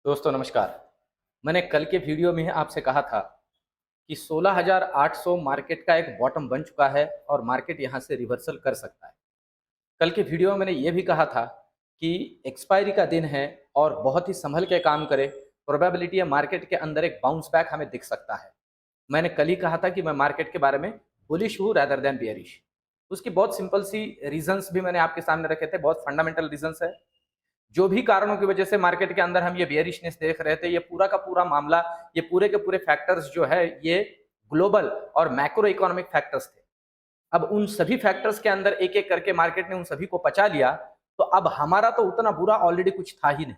दोस्तों नमस्कार। मैंने कल के वीडियो में आपसे कहा था कि 16,800 मार्केट का एक बॉटम बन चुका है और मार्केट यहाँ से रिवर्सल कर सकता है। कल के वीडियो में मैंने ये भी कहा था कि एक्सपायरी का दिन है और बहुत ही संभल के काम करें, प्रोबेबिलिटी है मार्केट के अंदर एक बाउंस बैक हमें दिख सकता है। मैंने कल ही कहा था कि मैं मार्केट के बारे में बुलिश हूँ रैदर देन बियरिश। उसकी बहुत सिंपल सी रीजंस भी मैंने आपके सामने रखे थे, बहुत फंडामेंटल रीजंस है। जो भी कारणों की वजह से मार्केट के अंदर हम ये बेयरिशनेस देख रहे थे, ये पूरा का पूरा मामला, ये पूरे के पूरे फैक्टर्स जो है ये ग्लोबल और मैक्रो इकोनॉमिक फैक्टर्स थे। अब उन सभी फैक्टर्स के अंदर एक एक करके मार्केट ने उन सभी को पचा लिया, तो अब हमारा तो उतना बुरा ऑलरेडी कुछ था ही नहीं।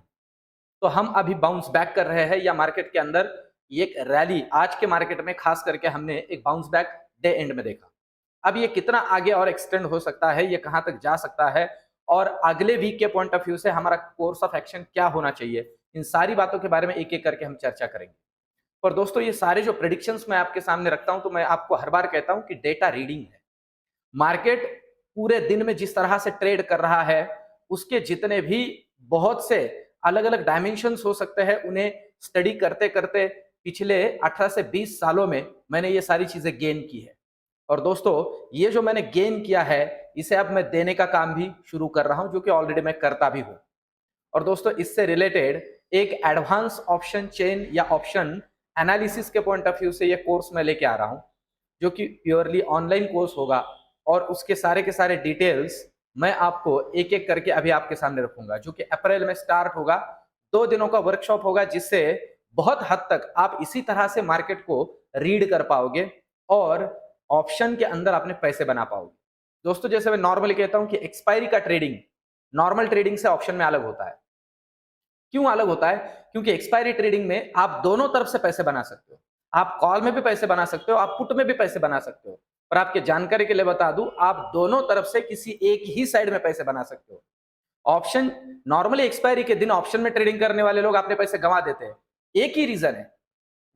तो हम अभी बाउंस बैक कर रहे हैं या मार्केट के अंदर एक रैली, आज के मार्केट में खास करके हमने एक बाउंस बैक डे एंड में देखा। अब ये कितना आगे और एक्सटेंड हो सकता है, ये कहां तक जा सकता है और अगले वीक के पॉइंट ऑफ व्यू से हमारा कोर्स ऑफ एक्शन क्या होना चाहिए, इन सारी बातों के बारे में एक एक करके हम चर्चा करेंगे। पर दोस्तों ये सारे जो प्रेडिक्शंस मैं आपके सामने रखता हूं, तो मैं आपको हर बार कहता हूं कि डेटा रीडिंग है। मार्केट पूरे दिन में जिस तरह से ट्रेड कर रहा है, उसके जितने भी बहुत से अलग अलग डायमेंशंस हो सकते हैं, उन्हें स्टडी करते करते पिछले 18 से 20 सालों में मैंने ये सारी चीजें गेन की है। और दोस्तों ये जो मैंने गेन किया है, इसे अब मैं देने का काम भी शुरू कर रहा हूं, जो कि ऑलरेडी मैं करता भी हूं। और दोस्तों इससे रिलेटेड एक एडवांस ऑप्शन चेन या ऑप्शन एनालिसिस के पॉइंट ऑफ व्यू से ये कोर्स मैं लेके आ रहा हूं, जो कि प्योरली ऑनलाइन कोर्स होगा। और उसके सारे के सारे डिटेल्स मैं आपको एक एक करके अभी आपके सामने रखूंगा, जो कि अप्रैल में स्टार्ट होगा। 2 दिनों का वर्कशॉप होगा, जिससे बहुत हद तक आप इसी तरह से मार्केट को रीड कर पाओगे और ऑप्शन के अंदर अपने पैसे बना पाओगे। दोस्तों जैसे मैं नॉर्मली कहता हूं कि एक्सपायरी का ट्रेडिंग नॉर्मल ट्रेडिंग से ऑप्शन में अलग होता है। क्यों अलग होता है? क्योंकि एक्सपायरी ट्रेडिंग में आप दोनों तरफ से पैसे बना सकते हो। आप कॉल में भी पैसे बना सकते हो, आप पुट में भी पैसे बना सकते हो। पर आपके जानकारी के लिए बता दूं, आप दोनों तरफ से किसी एक ही साइड में पैसे बना सकते हो। ऑप्शन नॉर्मली एक्सपायरी के दिन ऑप्शन में ट्रेडिंग करने वाले लोग अपने पैसे गंवा देते हैं। एक ही रीजन है,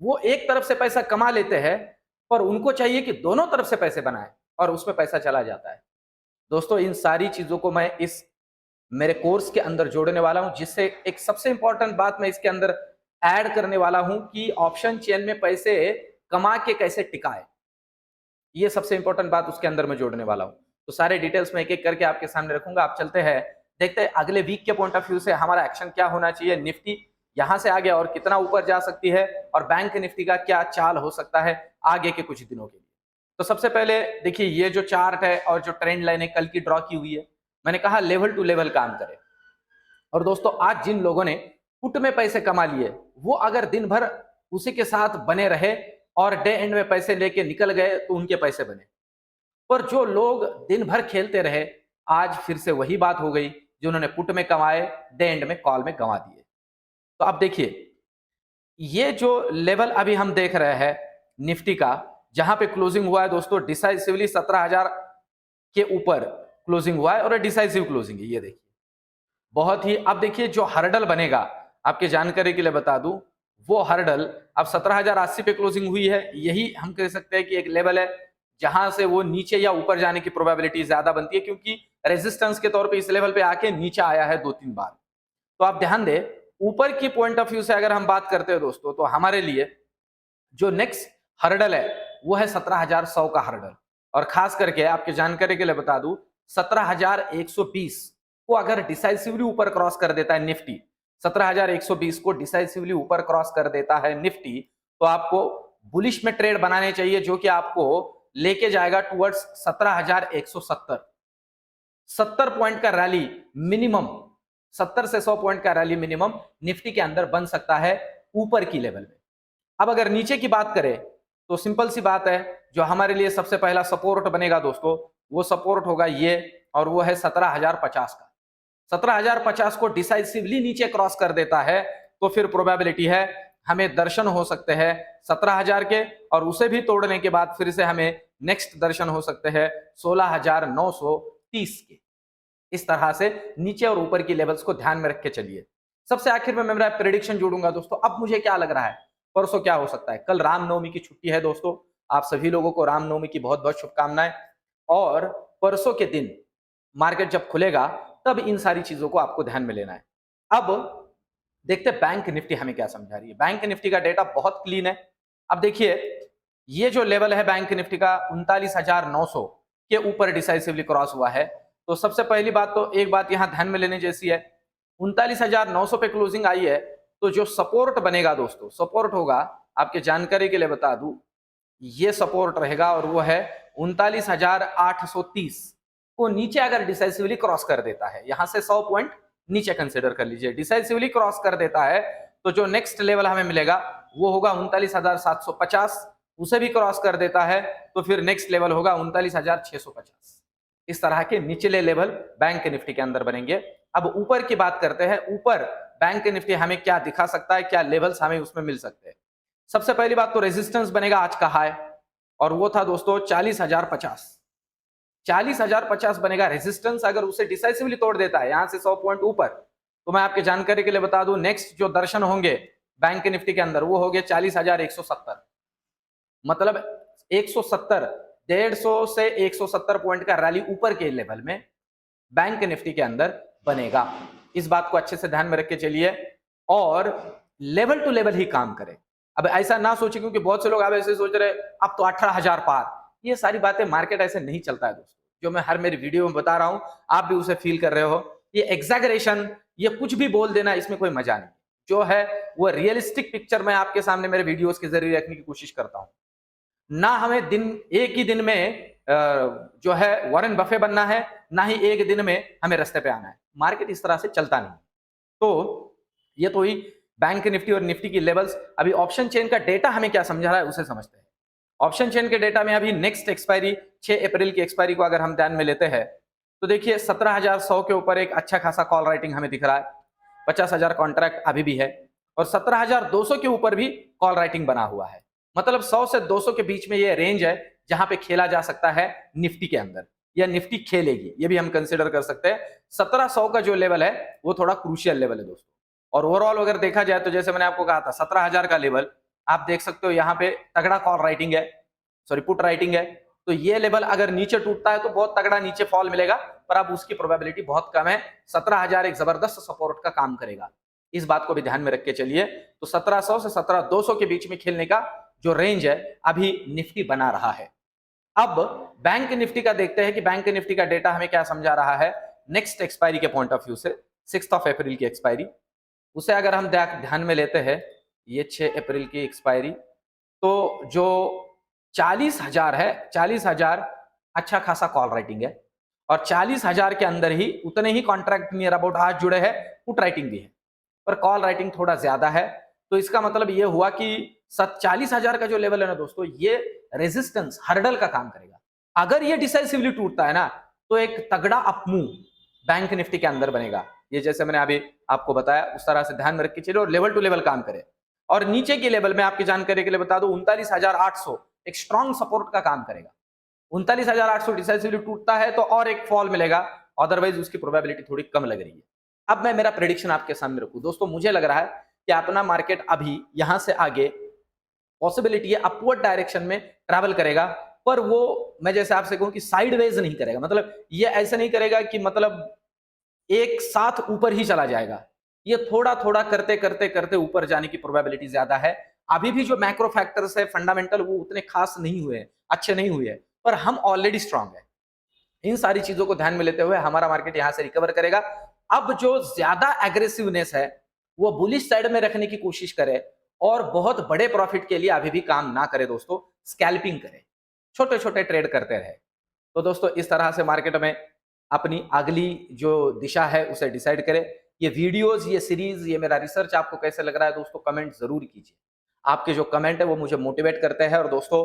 वो एक तरफ से पैसा कमा लेते हैं, पर उनको चाहिए कि दोनों तरफ से पैसे बनाए और उसमें पैसा चला जाता है। दोस्तों इन सारी चीजों को मैं इस मेरे कोर्स के अंदर जोड़ने वाला हूं, जिससे एक सबसे इंपॉर्टेंट बात मैं इसके अंदर ऐड करने वाला हूं कि ऑप्शन चेन में पैसे कमा के कैसे टिकाए। ये सबसे इंपॉर्टेंट बात उसके अंदर मैं जोड़ने वाला हूं। तो सारे डिटेल्स में एक एक करके आपके सामने रखूंगा। आप चलते हैं, देखते हैं अगले वीक के पॉइंट ऑफ व्यू से हमारा एक्शन क्या होना चाहिए। निफ्टी यहां से आगे और कितना ऊपर जा सकती है और बैंक निफ्टी का क्या चाल हो सकता है आगे के कुछ दिनों के लिए। तो सबसे पहले देखिए, ये जो चार्ट है और जो ट्रेंड लाइन है कल की ड्रॉ की हुई है, मैंने कहा लेवल टू लेवल काम करें। और दोस्तों आज जिन लोगों ने पुट में पैसे कमा लिए, वो अगर दिन भर उसी के साथ बने रहे और डे एंड में पैसे लेके निकल गए, तो उनके पैसे बने। पर जो लोग दिन भर खेलते रहे, आज फिर से वही बात हो गई, जिन्होंने पुट में कमाए डे एंड में कॉल में गंवा दिए। तो अब देखिए, ये जो लेवल अभी हम देख रहे हैं निफ्टी का, जहां पे क्लोजिंग हुआ है दोस्तों डिसाइसिवली 17,000 के ऊपर क्लोजिंग हुआ है और डिसाइसिव क्लोजिंग है। ये देखिए बहुत ही, अब देखिए जो हर्डल बनेगा, आपके जानकारी के लिए बता दूं, वो हर्डल अब 17,080 पे क्लोजिंग हुई है। यही हम कह सकते हैं कि एक लेवल है जहां से वो नीचे या ऊपर जाने की प्रोबेबिलिटी ज्यादा बनती है, क्योंकि रेजिस्टेंस के तौर पे इस लेवल पे आके नीचे आया है 2-3 बार। तो आप ध्यान दें, ऊपर की पॉइंट ऑफ व्यू से अगर हम बात करते हैं दोस्तों, तो हमारे लिए जो नेक्स्ट हर्डल है वो है 17,100 का हर्डल। और खास करके आपके जानकारी के लिए बता दूं, 17,120 को अगर डिसाइसिवली ऊपर क्रॉस कर देता है निफ्टी, 17,120 को डिसाइसिवली ऊपर क्रॉस कर देता है निफ्टी, तो आपको बुलिश में ट्रेड बनाने चाहिए, जो कि आपको लेके जाएगा टुवर्ड्स 17,170। 70 पॉइंट का रैली मिनिमम, 70 से 100 पॉइंट का रैली मिनिमम निफ्टी के अंदर बन सकता है ऊपर की लेवल में। अब अगर नीचे की बात करें, तो सिंपल सी बात है, जो हमारे लिए सबसे पहला सपोर्ट बनेगा दोस्तों, वो सपोर्ट होगा ये, और वो है 17,050 का। 17,050 को डिसाइसिवली नीचे क्रॉस कर देता है, तो फिर प्रोबेबिलिटी है हमें दर्शन हो सकते हैं 17,000 के, और उसे भी तोड़ने के बाद फिर से हमें नेक्स्ट दर्शन हो सकते हैं 16,930 के। इस तरह से नीचे और ऊपर की लेवल्स को ध्यान में रख के चलिए। सबसे आखिर में मैं मेरा प्रेडिक्शन जोड़ूंगा दोस्तों। अब मुझे क्या लग रहा है, परसों क्या हो सकता है? कल रामनवमी की छुट्टी है दोस्तों, आप सभी लोगों को रामनवमी की बहुत बहुत शुभकामनाएं। और परसों के दिन मार्केट जब खुलेगा, तब इन सारी चीजों को आपको ध्यान में लेना है। अब देखते हैं बैंक निफ्टी हमें क्या समझा रही है। बैंक निफ्टी का डेटा बहुत क्लीन है। अब देखिए, ये जो लेवल है बैंक निफ्टी का 39,900 के ऊपर डिसाइसिवली क्रॉस हुआ है। तो सबसे पहली बात तो एक बात यहां ध्यान में लेने जैसी है, 39,900 पे क्लोजिंग आई है, तो जो सपोर्ट बनेगा दोस्तों, सपोर्ट होगा, आपके जानकारी के लिए बता दूं, ये सपोर्ट रहेगा और वो है 39,830 को नीचे अगर डिसाइसिवली क्रॉस कर देता है, यहां से 100 पॉइंट नीचे कंसिडर कर लीजिए, डिसाइसिवली क्रॉस कर देता है तो जो नेक्स्ट लेवल हमें मिलेगा वो होगा 39,750, उसे भी क्रॉस कर देता है तो फिर नेक्स्ट लेवल होगा 39,650। इस तरह के निचले लेवल बैंक निफ्टी के अंदर बनेंगे। अब ऊपर की बात करते हैं, ऊपर बैंक निफ्टी हमें क्या दिखा सकता है, क्या लेवल्स हमें उसमें मिल सकते हैं। सबसे पहली बात तो रेजिस्टेंस बनेगा आज का हाई, और वो था दोस्तों 40,050। 40,050 बनेगा रेजिस्टेंस। अगर उसे डिसाइसिवली तोड़ देता है यहां से 100 पॉइंट ऊपर, तो मैं आपके जानकारी के लिए बता दूं, नेक्स्ट जो दर्शन होंगे बैंक निफ्टी के अंदर वो हो गए 40,170। मतलब 170, 150 से 170 पॉइंट का रैली ऊपर के लेवल में बैंक निफ्टी के अंदर बनेगा। इस बात को अच्छे से ध्यान में रख के चलिए और लेवल टू लेवल ही काम करें। अब ऐसा ना सोचे, क्योंकि बहुत से लोग आप ऐसे सोच रहे अब तो 18,000 पार, ये सारी बातें, मार्केट ऐसे नहीं चलता है दोस्तों। जो मैं हर मेरी वीडियो में बता रहा हूं आप भी उसे फील कर रहे हो, ये एग्जैगरेशन, ये कुछ भी बोल देना, इसमें कोई मजा नहीं। जो है वो रियलिस्टिक पिक्चर मैं आपके सामने मेरे वीडियोस के जरिए रखने की कोशिश करता हूं। ना हमें एक ही दिन में जो है वॉरेन बफे बनना है, ना ही एक दिन में हमें रास्ते पे आना है। मार्केट इस तरह से चलता नहीं। तो ये तो ही बैंक निफ्टी और निफ्टी की लेवल्स। अभी ऑप्शन चेन का डेटा हमें क्या समझा रहा है उसे समझते हैं। ऑप्शन चेन के डेटा में अभी नेक्स्ट एक्सपायरी 6 अप्रैल की एक्सपायरी को अगर हम ध्यान में लेते हैं तो देखिए 17,100 के ऊपर एक अच्छा खासा कॉल राइटिंग हमें दिख रहा है। 50,000 कॉन्ट्रैक्ट अभी भी है और 17,200 के ऊपर भी कॉल राइटिंग बना हुआ है। मतलब 100 से 200 के बीच में ये रेंज है जहां पे खेला जा सकता है निफ्टी के अंदर, या निफ्टी खेलेगी, ये भी हम कंसिडर कर सकते हैं। 1700 का जो लेवल है वो थोड़ा क्रूशियल लेवल है दोस्तों। और ओवरऑल अगर देखा जाए तो जैसे मैंने आपको कहा था 17,000 का लेवल आप देख सकते हो, यहाँ पे तगड़ा कॉल राइटिंग है, सॉरी पुट राइटिंग है। तो ये लेवल अगर नीचे टूटता है तो बहुत तगड़ा नीचे फॉल मिलेगा, पर अब उसकी प्रोबेबिलिटी बहुत कम है। 17,000 एक जबरदस्त सपोर्ट का काम करेगा, इस बात को भी ध्यान में रख के चलिए। तो 1700 से 17,200 के बीच में खेलने का जो रेंज है अभी निफ्टी बना रहा है। अब बैंक निफ्टी का देखते हैं कि बैंक निफ्टी का डेटा हमें क्या समझा रहा है नेक्स्ट एक्सपायरी के पॉइंट ऑफ व्यू से। 6 अप्रैल की एक्सपायरी, उसे अगर हम ध्यान में लेते हैं, ये 6 अप्रैल की एक्सपायरी, तो जो 40,000 है, 40,000 अच्छा खासा कॉल राइटिंग है और 40,000 के अंदर ही उतने ही कॉन्ट्रैक्ट नियर अबाउट आज जुड़े हैं, पुट राइटिंग भी है, पर कॉल राइटिंग थोड़ा ज्यादा है। तो इसका मतलब ये हुआ कि 40,000 का जो लेवल है ना दोस्तों, ये रेजिस्टेंस हर्डल का काम करेगा। अगर ये डिसाइसिवली टूटता है ना तो एक तगड़ा अपमूव बैंक निफ्टी के अंदर बनेगा। ये जैसे मैंने अभी आपको बताया उस तरह से ध्यान में रख के चलिए और लेवल टू लेवल काम करे। और नीचे के लेवल में आपकी जानकारी के लिए बता दूं 39,800 एक स्ट्रॉन्ग सपोर्ट का काम करेगा। 39,800 डिसाइसिवली टूटता है तो और एक फॉल मिलेगा, अदरवाइज उसकी प्रोबेबिलिटी थोड़ी कम लग रही है। अब मैं मेरा प्रेडिक्शन आपके सामने रखूं दोस्तों, मुझे लग रहा है कि अपना मार्केट अभी यहां से आगे पॉसिबिलिटी है अपवर्ड डायरेक्शन में ट्रैवल करेगा, पर वो मैं जैसे आपसे कहूं कि साइडवेज नहीं करेगा। मतलब ये ऐसा नहीं करेगा कि मतलब एक साथ ऊपर ही चला जाएगा, ये थोड़ा थोड़ा करते करते करते ऊपर जाने की प्रोबेबिलिटी ज्यादा है। अभी भी जो मैक्रो फैक्टर्स है फंडामेंटल वो उतने खास नहीं हुए, अच्छे नहीं हुए, पर हम ऑलरेडी स्ट्रांग है। इन सारी चीजों को ध्यान में लेते हुए हमारा मार्केट यहां से रिकवर करेगा। अब जो ज्यादा एग्रेसिवनेस है वो बुलिश साइड में रखने की कोशिश करे और बहुत बड़े प्रॉफिट के लिए अभी भी काम ना करे दोस्तों, स्कैल्पिंग करे, छोटे छोटे ट्रेड करते रहे। तो दोस्तों इस तरह से मार्केट में अपनी अगली जो दिशा है उसे डिसाइड करें। ये वीडियोस, ये सीरीज, ये मेरा रिसर्च आपको कैसे लग रहा है दोस्तों, कमेंट जरूर कीजिए। आपके जो कमेंट है वो मुझे मोटिवेट करते हैं और दोस्तों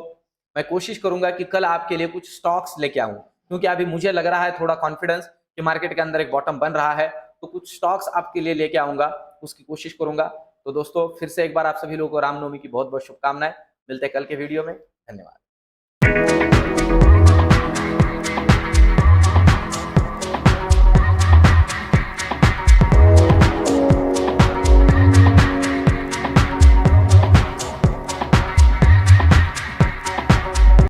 मैं कोशिश करूंगा कि कल आपके लिए कुछ स्टॉक्स लेके आऊं, क्योंकि अभी मुझे लग रहा है थोड़ा कॉन्फिडेंस कि मार्केट के अंदर एक बॉटम बन रहा है, तो कुछ स्टॉक्स आपके लिए लेके आऊंगा, उसकी कोशिश करूंगा। तो दोस्तों फिर से एक बार आप सभी लोगों को रामनवमी की बहुत बहुत शुभकामनाएं। मिलते हैं कल के वीडियो में, धन्यवाद।